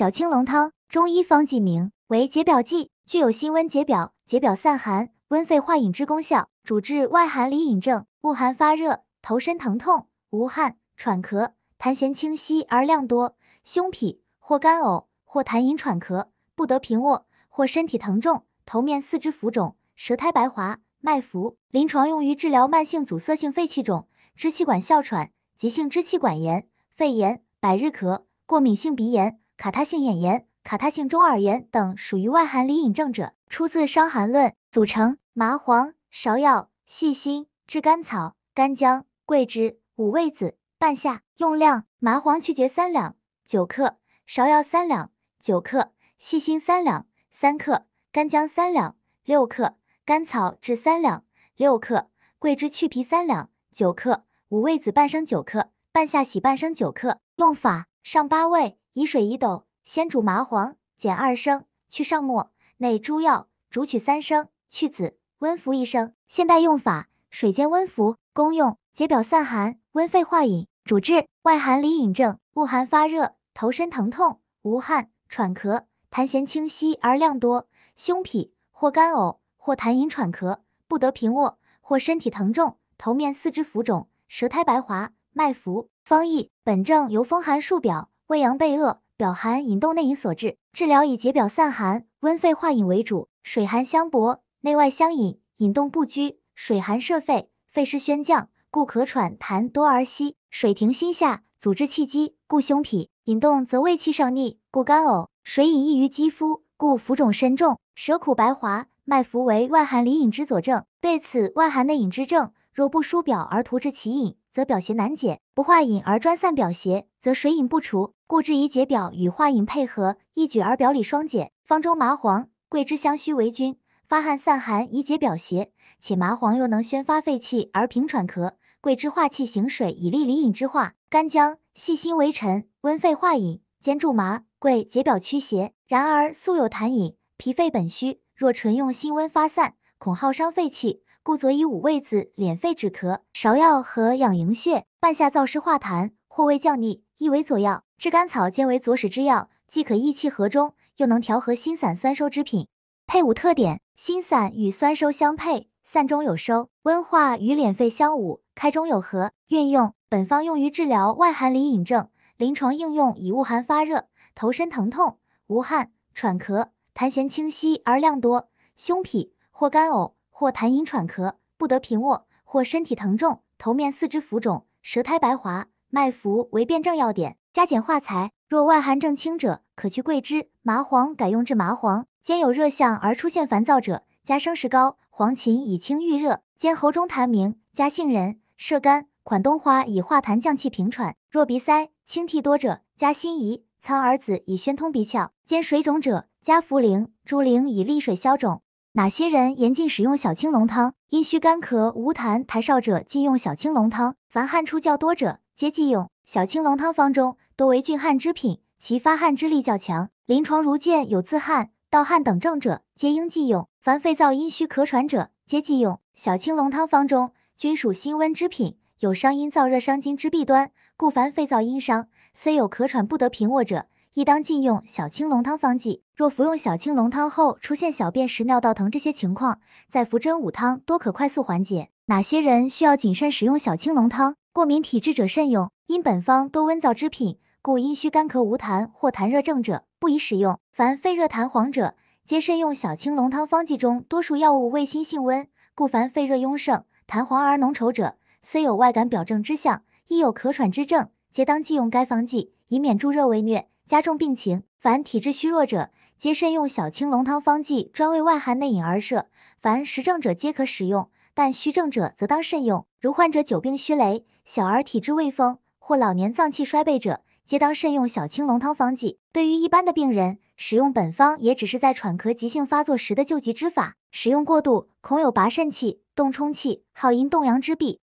小青龙汤，中医方剂名，为解表剂，具有辛温解表、解表散寒、温肺化饮之功效，主治外寒里饮症，恶寒发热、头身疼痛、无汗、喘咳、痰涎清晰而量多，胸痞或干呕或痰饮喘咳，不得平卧，或身体疼重，头面四肢浮肿，舌苔白滑，脉浮。临床用于治疗慢性阻塞性肺气肿、支气管哮喘、急性支气管炎、肺炎、百日咳、过敏性鼻炎、卡他性眼炎、卡他性中耳炎等属于外寒里饮症者，出自《伤寒论》。组成：麻黄、芍药、细辛、炙甘草、干姜、桂枝、五味子、半夏。用量：麻黄去节3两9克，芍药3两9克，细辛3两3克，干姜3两6克，甘草至3两6克，桂枝去皮3两9克，五味子半升9克，半夏洗半升9克。用法：上8味，以水1斗，先煮麻黄，减2升，去上末，内诸药，煮取3升，去籽，温服1升。现代用法：水煎温服。功用：解表散寒，温肺化饮，主治外寒里饮症，恶寒发热、头身疼痛、无汗、喘咳、痰涎清晰而量多，胸痞或干呕或痰饮喘咳，不得平卧，或身体疼重，头面四肢浮肿，舌苔白滑，脉浮。方义：本症由风寒数表、胃阳背恶、表寒引动内饮所致，治疗以解表散寒、温肺化饮为主，水寒相搏，内外相引，引动不居，水寒摄肺，肺湿宣降，故咳喘痰多而息；水停心下，阻滞气机，故胸痞；引动则胃气上逆，故干呕；水饮易于肌肤，故浮肿深重；舌苦白滑，脉浮为外寒里饮之佐证。对此外寒内饮之症，若不疏表而徒治其饮，则表邪难解；不化饮而专散表邪，则水饮不除，故治以解表与化饮配合，一举而表里双解。方中麻黄、桂枝相须为君，发汗散寒以解表邪，且麻黄又能宣发肺气而平喘咳，桂枝化气行水以利里饮之化，干姜、细辛为臣，温肺化饮，兼助麻、桂解表驱邪。然而素有痰饮，脾肺本虚，若纯用辛温发散，恐耗伤肺气，故佐以五味子敛肺止咳，芍药和养营血，半夏燥湿化痰，或为降逆，亦为佐药。炙甘草兼为佐使之药，既可益气和中，又能调和辛散酸收之品。配伍特点：辛散与酸收相配，散中有收，温化与敛肺相伍，开中有和。运用：本方用于治疗外寒里饮症，临床应用以恶寒发热、头身疼痛、无汗、喘咳、痰涎清晰而量多，胸痞或干呕或痰饮喘咳，不得平卧，或身体疼重，头面四肢浮肿，舌苔白滑，脉浮为辨证要点。加减化裁：若外寒症轻者，可去桂枝、麻黄，改用治麻黄；兼有热象而出现烦躁者，加生石膏、黄芩以清郁热；兼喉中痰鸣，加杏仁、射干、款冬花以化痰降气平喘；若鼻塞、清涕多者，加辛夷、苍耳子以宣通鼻窍；兼水肿者，加茯苓、猪苓以利水消肿。哪些人严禁使用小青龙汤？阴虚干咳无痰苔少者禁用小青龙汤，凡汗出较多者皆忌用。小青龙汤方中多为峻汗之品，其发汗之力较强，临床如见有自汗、盗汗等症者，皆应忌用。凡肺燥阴虚咳喘者，皆忌用。小青龙汤方中均属辛温之品，有伤阴燥热伤津之弊端，故凡肺燥阴伤，虽有咳喘不得平卧者，亦当禁用小青龙汤方剂。若服用小青龙汤后出现小便时尿道疼这些情况，再服真武汤多可快速缓解。哪些人需要谨慎使用小青龙汤？过敏体质者慎用，因本方多温燥之品，故阴虚干咳无痰或痰热症者不宜使用。凡肺热痰黄者，皆慎用小青龙汤方剂中多数药物味辛性温，故凡肺热壅盛、痰黄而浓稠者，虽有外感表症之象，亦有咳喘之症，皆当忌用该方剂，以免助热为虐，加重病情。凡体质虚弱者，皆慎用小青龙汤方剂，专为外寒内饮而设。凡实症者皆可使用，但虚症者则当慎用。如患者久病虚羸、小儿体质未丰或老年脏器衰惫者，皆当慎用小青龙汤方剂。对于一般的病人，使用本方也只是在喘咳急性发作时的救急之法，使用过度恐有拔肾气、动冲气、耗阴动阳之弊。